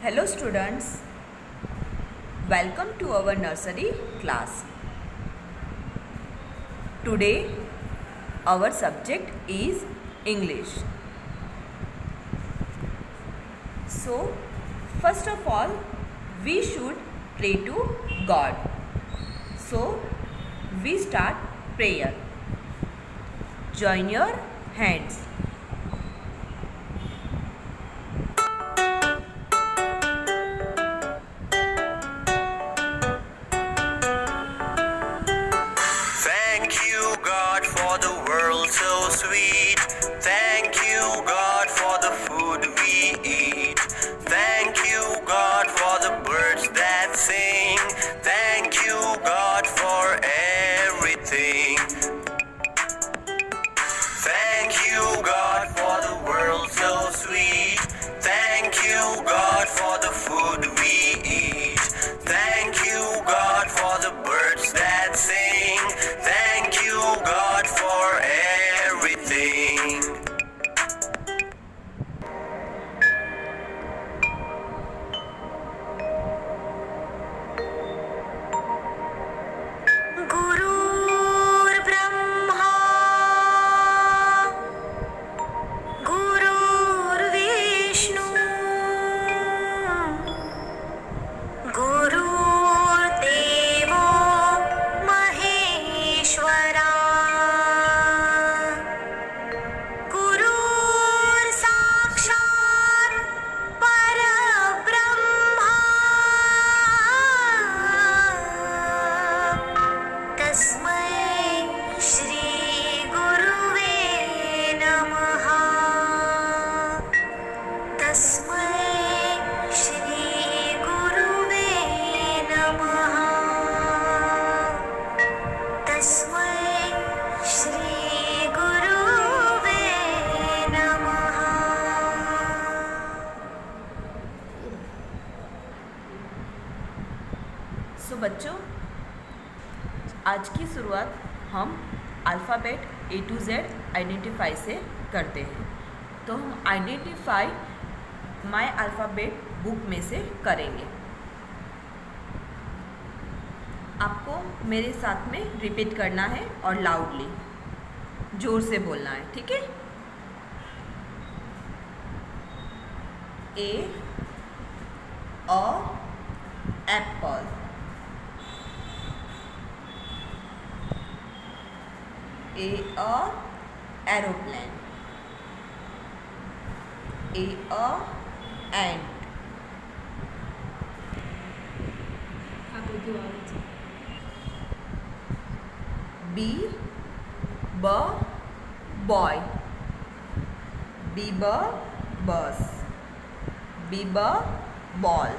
Hello students, welcome to our nursery class. Today our subject is English. So first of all we should pray to God. So we start prayer. Join your hands. Thank you, God, for the world so sweet. Thank you, God, for the food we eat. Thank you, God, for the birds that sing. Thank you, God, for everything. Thank you, God, for the world so sweet. Thank you, God, for the food we eat. Thank you, God, for the birds that sing. Thank you, God, for everything. गुरुर्ब्रह्मा गुरुर्विष्णु गुरुर्देवो महेश्वरा गुरुर्साक्षात् परब्रह्मा तस्मै श्री गुरुवे नमः तस्मै श्री गुरुवे नमः तस्मै श्री गुरुवे नमः। सो बच्चों, आज की शुरुआत हम alphabet A to Z identify से करते हैं। तो हम आइडेंटिफाई माय अल्फ़ाबेट बुक में से करेंगे। आपको मेरे साथ में रिपीट करना है और लाउडली जोर से बोलना है, ठीक है? A apple, aeroplane, ant, boy, bus, ball,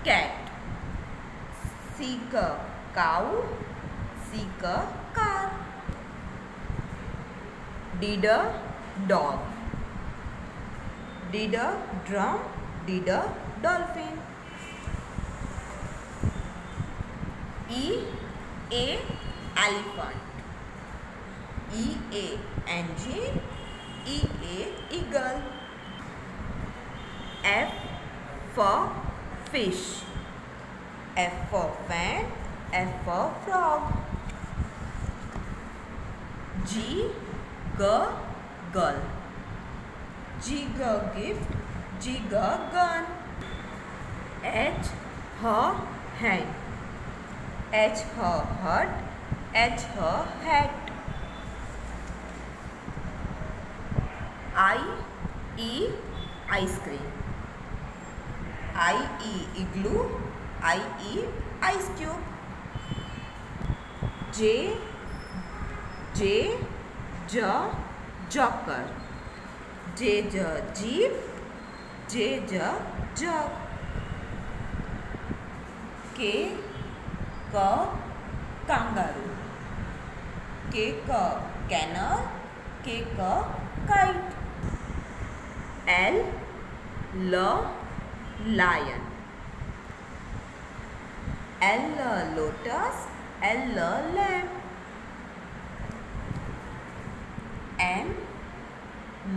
cat, cow, car, dog, drum, dolphin, elephant, engine, eagle, F for fish, F for fan, F for frog, girl, gift, gun, H hen, H hut, H hat, ice cream, igloo, ice cube, joker, jeep, jug, kangaroo, canal, kite, lion, lotus, lamb, M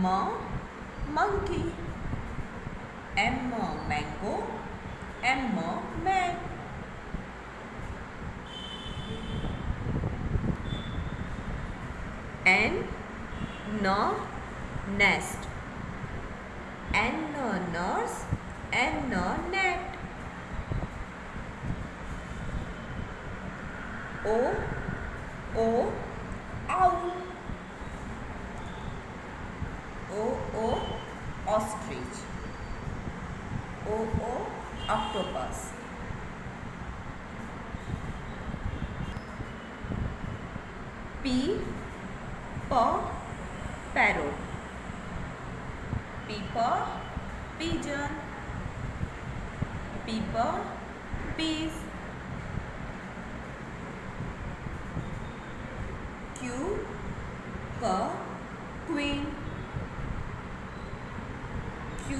monkey. M mango. M man. N nest. N nurse. N net. O owl. O ostrich. O octopus. P parrot. P pigeon. P peas. Q queen. Q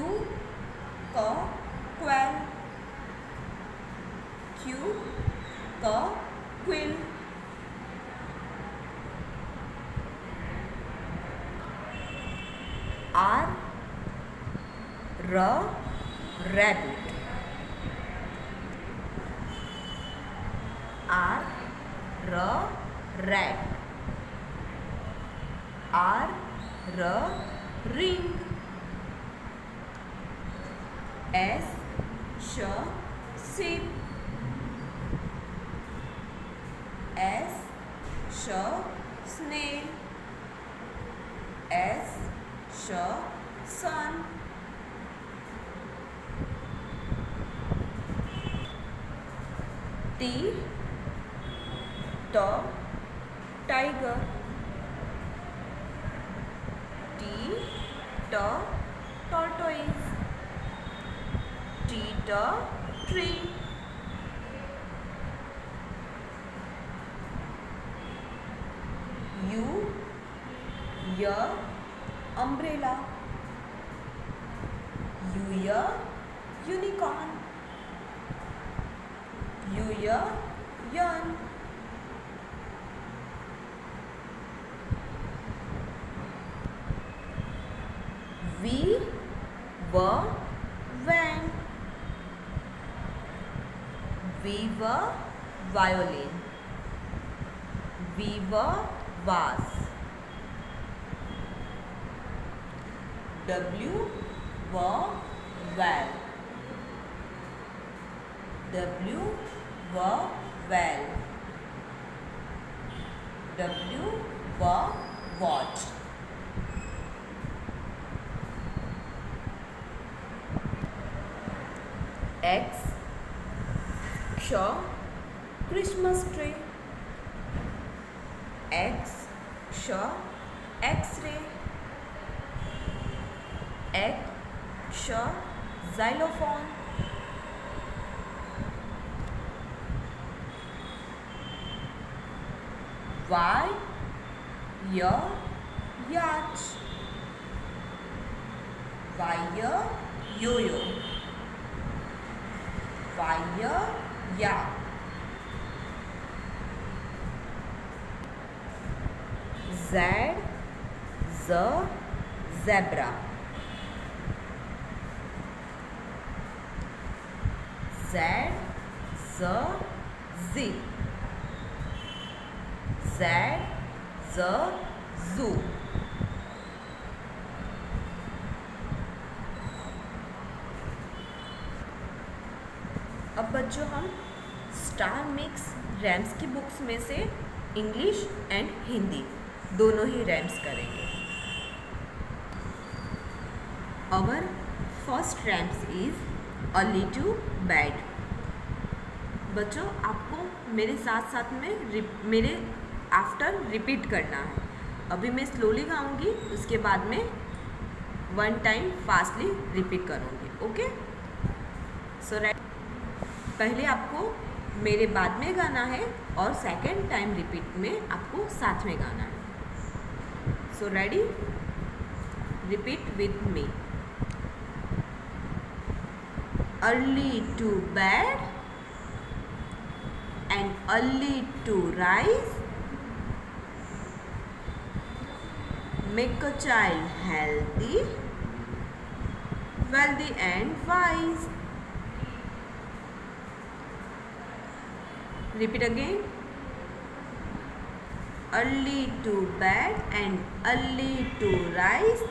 quail. Q quill. R rabbit. R rat. R ring. S sheep. S snail. S sun. T tiger. T tortoise. T tree. U umbrella. U unicorn. U yarn. V van. V violin. V vase. W well. W well. W watch. X Christmas tree. X X-ray. X xylophone. Y yacht. Y yo-yo. Y yak. Z zebra. Z zip. Z zoo. अब बच्चों हम star mix rams की books में से English and Hindi दोनों ही rams करेंगे. Our first rhymes is early to bed. बच्चों आपको मेरे साथ साथ में मेरे आफ्टर रिपीट करना है. अभी मैं स्लोली गाऊंगी, उसके बाद में वन टाइम फास्टली रिपीट करूंगी. ओके, सो पहले आपको मेरे बाद में गाना है और सेकंड टाइम रिपीट में आपको साथ में गाना है. So ready, repeat with me. Early to bed and early to rise, make a child healthy, wealthy and wise. Repeat again. Early to bed and early to rise,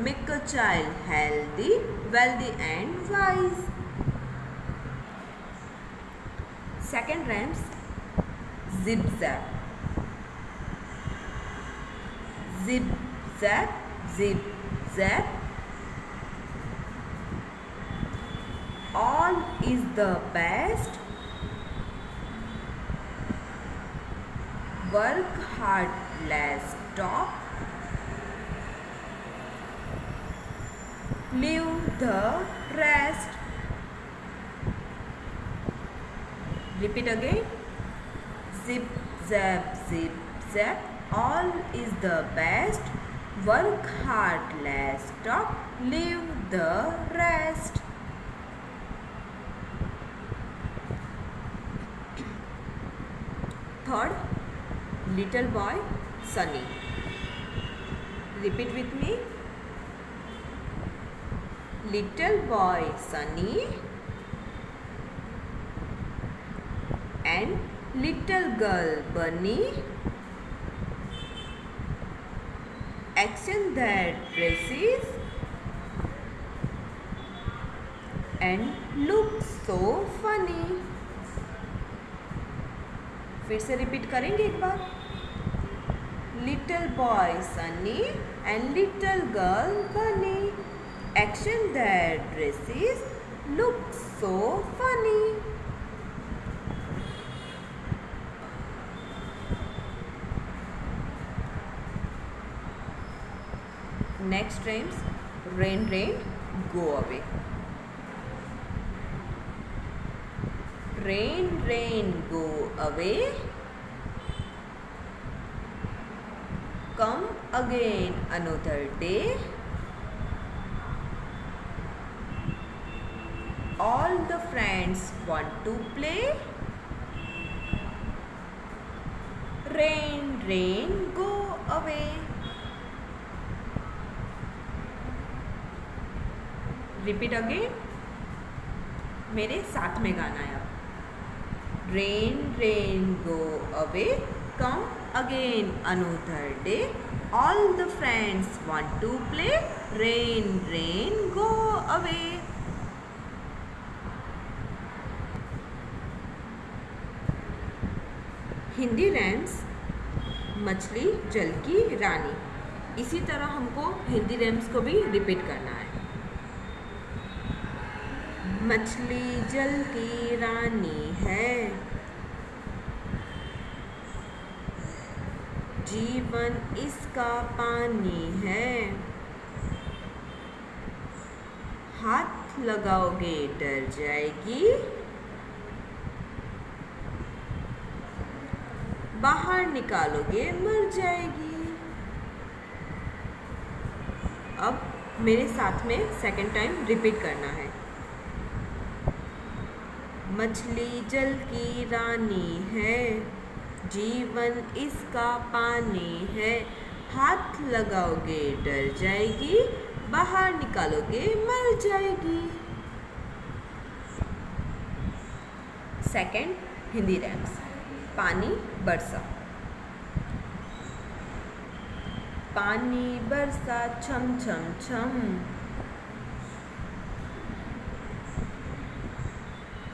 make a child healthy, wealthy and wise. Second rhymes, zip zap. Zip zap, zip zap. All is the best. Work hard, less talk. Leave the rest. Repeat again. Zip zap, zip zap. All is the best. Work hard, less talk. Leave the rest. Third, little boy Sunny. Repeat with me. Little boy Sunny and little girl Bunny action their dresses and look so funny. फिर से repeat करेंगे एक बार. Little boy Sunny and little girl Bunny action their dresses look so funny. Next rhymes, rain rain go away. Rain rain go away, come again another day. All the friends want to play. Rain rain go away. Repeat again. मेरे साथ में गाना है. Rain rain go away, come again another day. All the friends want to play. Rain rain go away. Hindi rhymes मछली जल की रानी. इसी तरह हमको हिंदी रैम्स को भी रिपीट करना है. मछली जल की रानी है, जीवन इसका पानी है. हाथ लगाओगे डर जाएगी, बाहर निकालोगे मर जाएगी. अब मेरे साथ में सेकंड टाइम रिपीट करना है. मछली जल की रानी है, जीवन इसका पानी है. हाथ लगाओगे डर जाएगी, बाहर निकालोगे मर जाएगी. Second Hindi rhymes. पानी बरसा. पानी बरसा छम छम छम,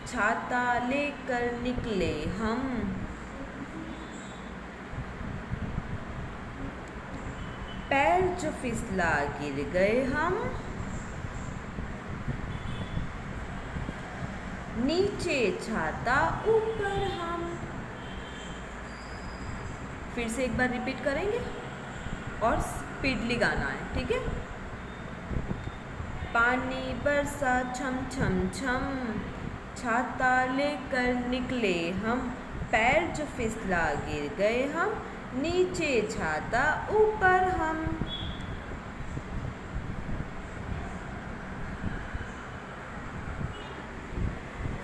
छाता लेकर निकले हम. पैर जो फिसला गिर गए हम, नीचे छाता ऊपर हम. फिर से एक बार रिपीट करेंगे और स्पीडली गाना है. ठीक है. पानी बरसा छम छम छम, छाता लेकर निकले हम. पैर जो फिसला गिर गए हम, नीचे छाता ऊपर हम.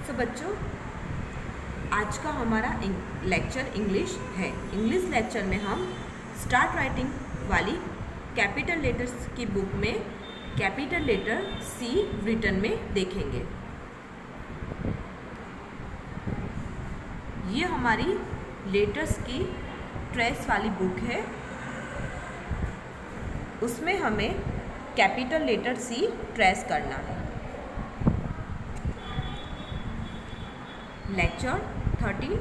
तो बच्चों, आज का हमारा लेक्चर इंग्लिश है. इंग्लिश लेक्चर में हम स्टार्ट राइटिंग वाली कैपिटल लेटर्स की बुक में कैपिटल लेटर सी रिटन में देखेंगे। ये हमारी लेटर्स की ट्रेस वाली बुक है, उसमें हमें कैपिटल लेटर सी ट्रेस करना है। लेक्चर 30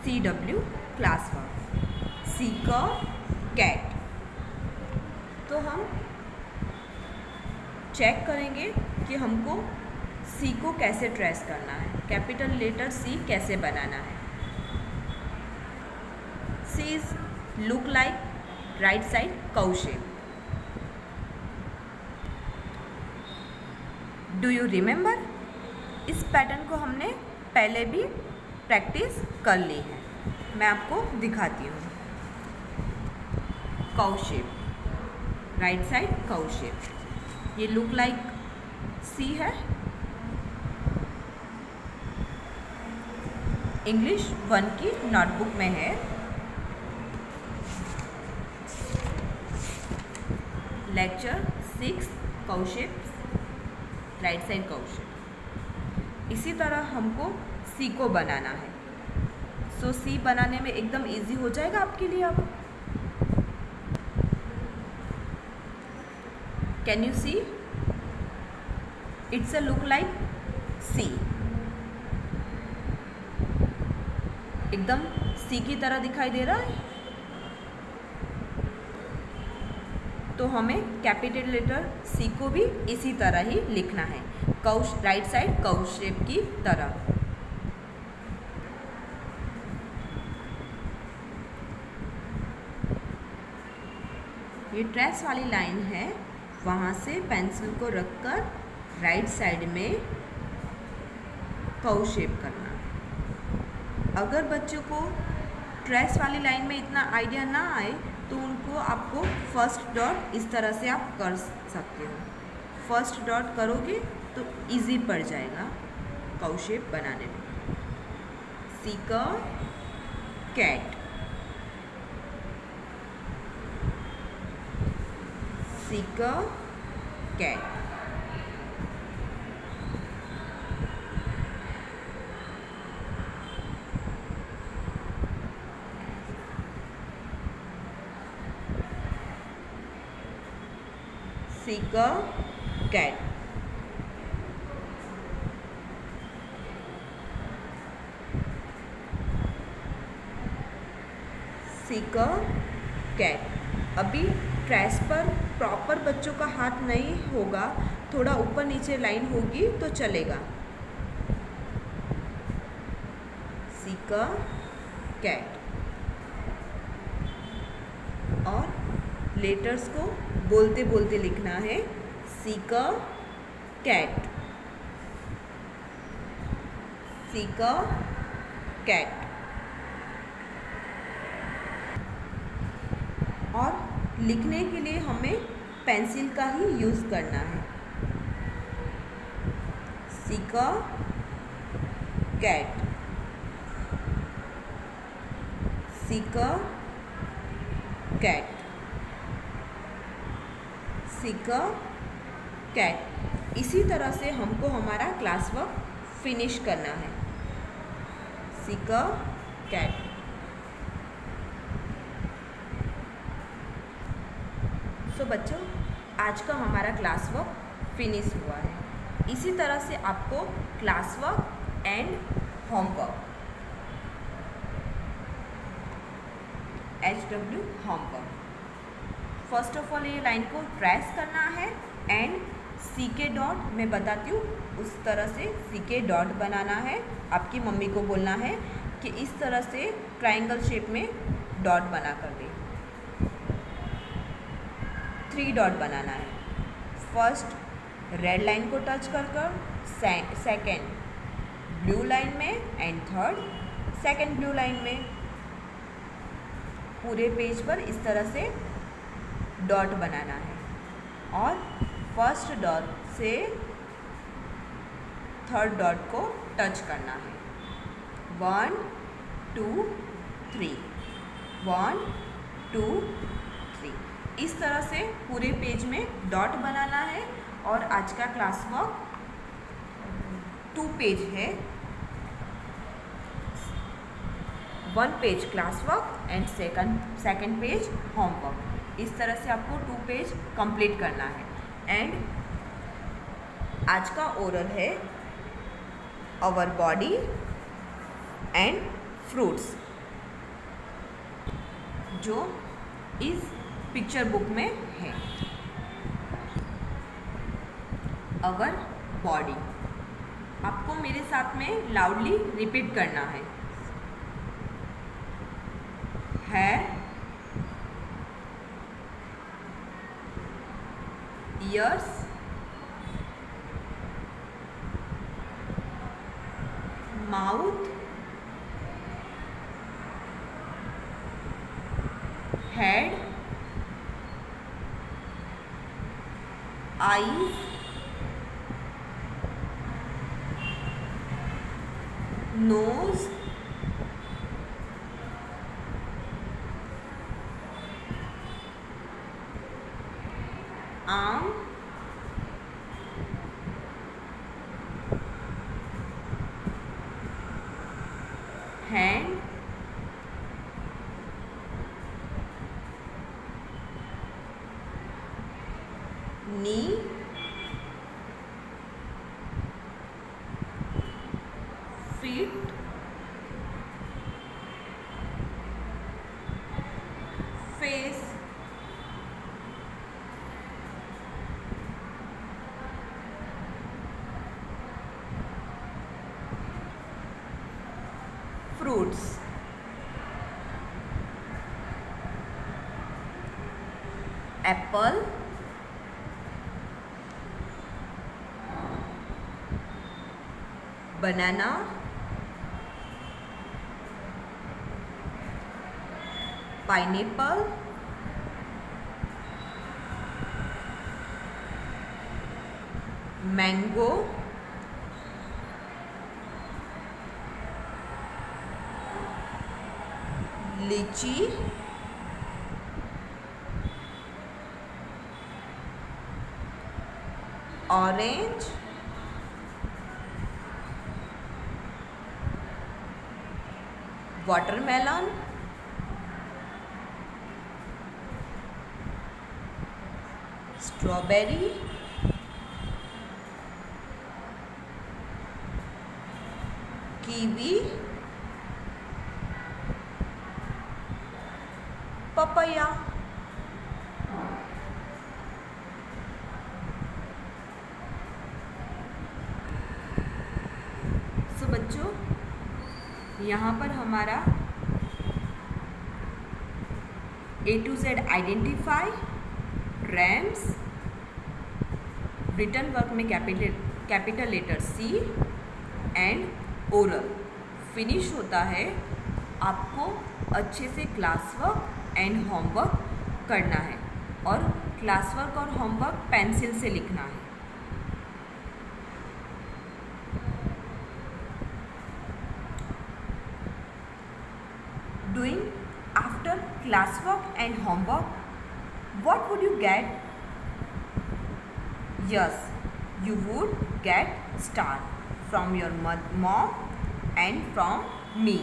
CW क्लास 1 सी का कैट। तो हम चेक करेंगे कि हमको सी को कैसे ट्रेस करना है, कैपिटल लेटर सी कैसे बनाना है। C is look like right side curve shape. Do you remember? इस पैटर्न को हमने पहले भी प्रैक्टिस कर ली है, मैं आपको दिखाती हूँ। Curve shape, right side curve shape, ये लुक लाइक सी है। इंग्लिश 1 की नोटबुक में है। Lecture 6 curve shape, right side curve shape. इसी तरह हमको सी को बनाना है। सो सी बनाने में एकदम इजी हो जाएगा आपके लिए। अब can you see? It's a look like C, एकदम सी की तरह दिखाई दे रहा है। तो हमें कैपिटल लेटर सी को भी इसी तरह ही लिखना है, curve right side curve shape की तरह। ये ट्रेस वाली लाइन है, वहाँ से पेंसिल को रखकर राइट साइड में कर्व शेप करना। अगर बच्चों को ट्रेस वाली लाइन में इतना आइडिया ना आए तो उनको आपको फर्स्ट डॉट इस तरह से आप कर सकते हो। फर्स्ट डॉट करोगे तो इजी पड़ जाएगा कर्व शेप बनाने में। सी का कैट, सी का कैट। सी का कैट, सी का कैट। अभी ट्रेस पर प्रॉपर बच्चों का हाथ नहीं होगा, थोड़ा ऊपर नीचे लाइन होगी तो चलेगा। सी का कैट। और लेटर्स को बोलते बोलते लिखना है। सी का कैट, सी का कैट। और लिखने के लिए हमें पेंसिल का ही यूज़ करना है। सी का कैट, सी का कैट, सी का कैट। इसी तरह से हमको हमारा क्लास वर्क फिनिश करना है। सी का कैट। सो बच्चों, आज का हमारा क्लास वर्क फिनिश हुआ है। इसी तरह से आपको class work and homework, HW homework, first of all ये लाइन को ट्रेस करना है एंड सी के डॉट मैं बताती हूँ, उस तरह से सी के डॉट बनाना है। आपकी मम्मी को बोलना है कि इस तरह से ट्रायंगल शेप में डॉट बना कर दे। 3 डॉट बनाना है। फर्स्ट रेड लाइन को टच कर कर, सेकेंड ब्लू लाइन में and third second blue line में। पूरे पेज पर इस तरह से डॉट बनाना है और फर्स्ट डॉट से थर्ड डॉट को टच करना है। 1 2 3, 1 2 3। इस तरह से पूरे पेज में डॉट बनाना है। और आज का क्लास वर्क 2 पेज है, 1 page class work and second page homework. इस तरह से आपको 2 पेज कंप्लीट करना है। एंड आज का ओरल है आवर बॉडी एंड फ्रूट्स, जो इस पिक्चर बुक में है। आवर बॉडी आपको मेरे साथ में लाउडली रिपीट करना है। Hair, ears, mouth, head, eyes, nose, arm, hand, knee, feet, face, fruits, apple, banana, pineapple, mango, lychee, orange, watermelon, strawberry, kiwi, papaya। So बच्चों, यहाँ पर हमारा A to Z identify, rhymes, written work में capital letter C and oral finish होता है। आपको अच्छे से क्लास वर्क एंड होमवर्क करना है और क्लास वर्क और होमवर्क पेंसिल से लिखना है। Doing after classwork and homework, what would you get? Yes, you would get star from your mom and from me.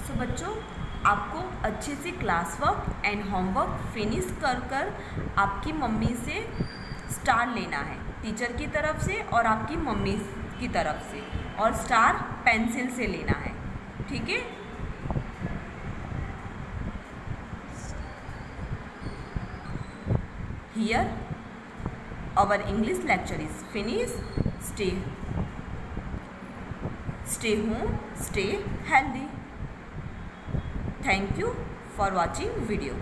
So बच्चों, आपको अच्छे से class work and homework finish कर आपकी मम्मी से स्टार लेना है, टीचर की तरफ से और आपकी मम्मी की तरफ से, और स्टार पेंसिल से लेना है। ठीक है? Here our English lecture is finished. Stay home, stay healthy. Thank you for watching video.